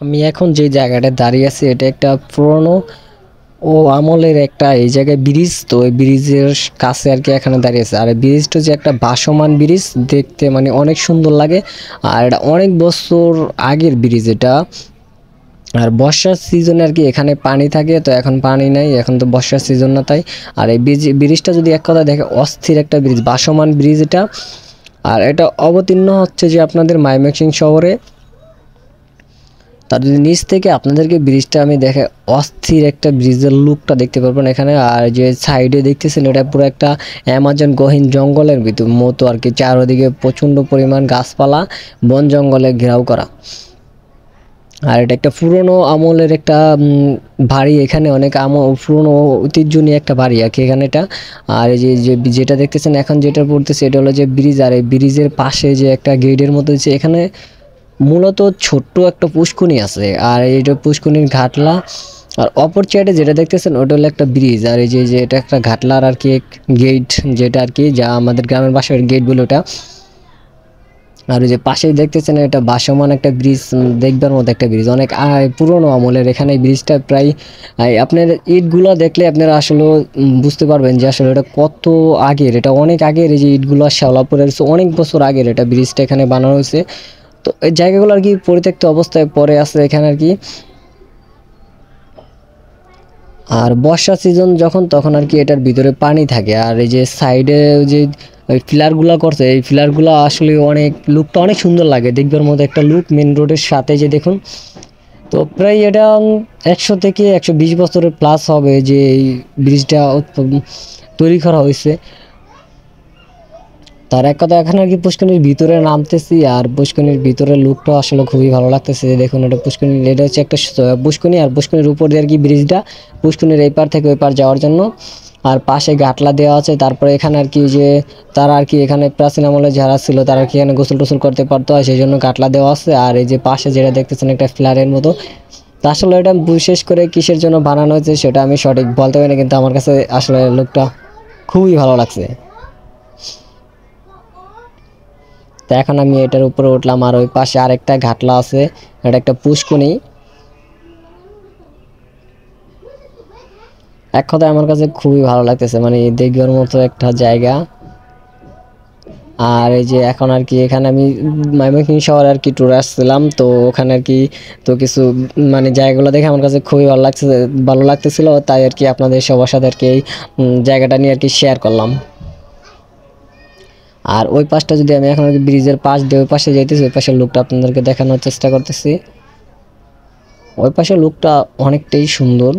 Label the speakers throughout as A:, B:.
A: আমি এখন যে জায়গাটায় দাঁড়িয়ে আছি এটা একটা পুরনো ও আমলের একটা এই জায়গায় ব্রিজ, তো ওই ব্রিজের কাছে আর কি এখানে দাঁড়িয়ে আছে। আর ব্রিজটা যে একটা ভাসমান ব্রিজ, দেখতে মানে অনেক সুন্দর লাগে। আর এটা অনেক বছর আগের ব্রিজ এটা। আর বর্ষার সিজনে আর কি এখানে পানি থাকে, তো এখন পানি নাই, এখন তো বর্ষার সিজন না তাই। আর এই ব্রিজটা যদি এক কথা দেখে অস্থির একটা ব্রিজ, ভাসমান ব্রিজ এটা। আর এটা অবতীর্ণ হচ্ছে যে আপনাদের ময়মনসিংহ শহরে। তার যদি নিচ থেকে আপনাদেরকে ব্রিজটা আমি দেখে অস্থির একটা ব্রিজের লুকটা দেখতে পারবেন এখানে। আর যে সাইডে দেখতেছেন এটা পুরো একটা অ্যামাজন গহীন জঙ্গলের ভিতর মতো আর কি, চারদিকে প্রচণ্ড পরিমাণ গাছপালা বন জঙ্গলে ঘেরাও করা। আর এটা একটা পুরনো আমলের একটা বাড়ি, এখানে অনেক পুরনো ঐতিহ্য নিয়ে একটা বাড়ি আর কি এখানে এটা। আর এই যে যেটা দেখতেছেন এখন যেটা পড়তেছে এটা হলো যে ব্রিজ। আর এই ব্রিজের পাশে যে একটা গেটের মতো হচ্ছে এখানে মূলত ছোট্ট একটা পুষ্কুনি আছে। আর এইটা পুষ্কুনির ঘাটলা। আর অপর সাইডে যেটা দেখতেছেন ওটা হলো একটা ব্রিজ। আর এই যে এটা একটা ঘাটলার আর কি গেট, যেটা আর কি যা আমাদের গ্রামের বাসার গেট বলে ওটা। আর ওই যে পাশেই দেখতেছেন এটা ভাসমান একটা ব্রিজ, দেখবার মতো একটা ব্রিজ, অনেক পুরনো আমলের। এখানে এই ব্রিজটা প্রায় আপনার ইটগুলো দেখলে আপনারা আসলে বুঝতে পারবেন যে আসলে এটা কত আগের, এটা অনেক আগের। এই যে ইটগুলো শ্যাওলাপুরের অনেক বছর আগের এটা ব্রিজটা এখানে বানানো হয়েছে। তো এই জায়গাগুলো আর কি পরিত্যক্ত অবস্থায় পড়ে আছে এখানে আর কি। আর বর্ষা সিজন যখন তখন আর কি এটার ভিতরে পানি থাকে। আর এই যে সাইডে যে ওই পিলারগুলো করছে, এই পিলারগুলো আসলে অনেক লুকটা অনেক সুন্দর লাগে, দেখবার মতো একটা লুক মেন রোডের সাথে যে দেখুন। তো প্রায় এটা 100 থেকে 120 বছরের প্লাস হবে যে এই ব্রিজটা তৈরি করা হয়েছে। তার এক কথা এখানে আর কি পুষ্করিণীর ভিতরে নামতেছি, আর পুষ্করিণীর ভিতরের লুকটা আসলে খুবই ভালো লাগতেছে। দেখুন এটা পুষ্করিণী, এটা হচ্ছে একটা পুষ্করিণী। আর পুষ্করিণীর উপর দিয়ে আর কি ব্রিজটা পুষ্করিণীর এই পার থেকে ওই পার যাওয়ার জন্য। আর পাশে গাটলা দেওয়া আছে। তারপরে এখানে আর কি যে তারা আর কি এখানে প্রাচীন আমলে যারা ছিল তারা আর কি এখানে গোসল টোসল করতে পারতো, আর সেই জন্য গাটলা দেওয়া আছে। আর এই যে পাশে যেটা দেখতেছেন একটা ফ্ল্যাটের মতো, তা আসলে এটা বিশেষ করে কিসের জন্য বানানো হয়েছে সেটা আমি সঠিক বলতে পারি না, কিন্তু আমার কাছে আসলে লুকটা খুবই ভালো লাগছে। তো এখন আমি এটার উপরে উঠলাম। আর ওই পাশে আরেকটা ঘাটলা আছে, এটা একটা পুষ্কুনি। এক কথায় আমার কাছে খুবই ভালো লাগতেছে, মানে দেখবার মতো একটা জায়গা। আর এই যে এখন আর কি এখানে আমি ময়মনসিংহ শহরে আর কি ট্যুর আসছিলাম, তো ওখানে আর কি তো কিছু মানে জায়গাগুলো দেখে আমার কাছে খুবই ভালো লাগতেছিল, তাই আর কি আপনাদের সবার সাথে আর কি এই জায়গাটা নিয়ে আর কি শেয়ার করলাম। আর ওই পাশটা যদি আমি এখন আর কি ব্রিজের পাশ দিয়ে ওই পাশে যাইতেছি, ওই পাশের লুকটা আপনাদেরকে দেখানোর চেষ্টা করতেছি। ওই পাশের লুকটা অনেকটাই সুন্দর,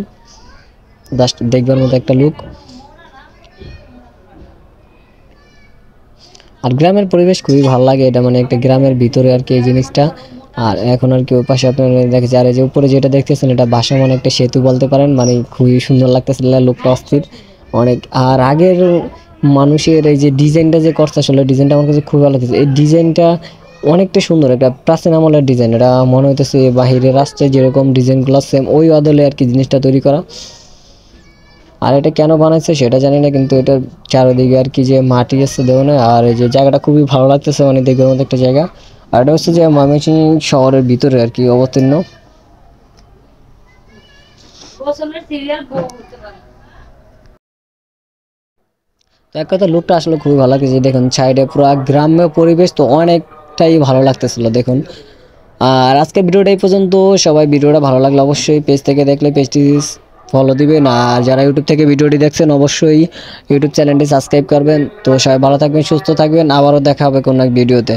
A: জাস্ট দেখবার মতো একটা লুক। আর গ্রামের পরিবেশ খুবই ভালো লাগে, এটা মানে একটা গ্রামের ভিতরে আর কি এই জিনিসটা। আর এখন আর কি ওই পাশে আপনারা দেখেছি, আর এই যে উপরে যেটা দেখতেছেন এটা ভাসমান একটা সেতু বলতে পারেন, মানে খুবই সুন্দর লাগতেছে, লোকটা অস্থির অনেক। আর আগের মানুষের এই যে ডিজাইনটা যে করছে আসলে ডিজাইনটা আমার কাছে খুবই ভালো লাগতেছে। এই ডিজাইনটা অনেকটা সুন্দর, একটা প্রাচীন আমলের ডিজাইন, এটা মনে হইতেছে বাহিরের রাষ্ট্রে যেরকম ডিজাইনগুলো সেম ওই আদলে আর কি জিনিসটা তৈরি করা। আর এটা কেন বানাইছে সেটা জানি না, কিন্তু এটার চারিদিকে আর কি যে মাটি আছে দেওয়ানে। আর এই যে জায়গাটা খুবই ভালো লাগতেছে, মানে দেখবার মতো একটা জায়গা। আর এটা হচ্ছে যে ময়মনসিংহ শহরের ভিতরে আর কি অবতীর্ণ। তো এক কথা লুকটা আসলে খুবই ভালো লাগতেছে, দেখুন সাইডে পুরো গ্রাম্য পরিবেশ, তো অনেকটাই ভালো লাগতেছিল দেখুন। আর আজকে ভিডিওটা এই পর্যন্ত। সবাই ভিডিওটা ভালো লাগলে অবশ্যই পেজ থেকে দেখলে পেজটি ফলো দিবেন, আর যারা ইউটিউব থেকে ভিডিওটি দেখছেন অবশ্যই ইউটিউব চ্যানেলটি সাবস্ক্রাইব করবেন। তো সবাই ভালো থাকবেন, সুস্থ থাকবেন, আবারও দেখা হবে কোনো এক ভিডিওতে।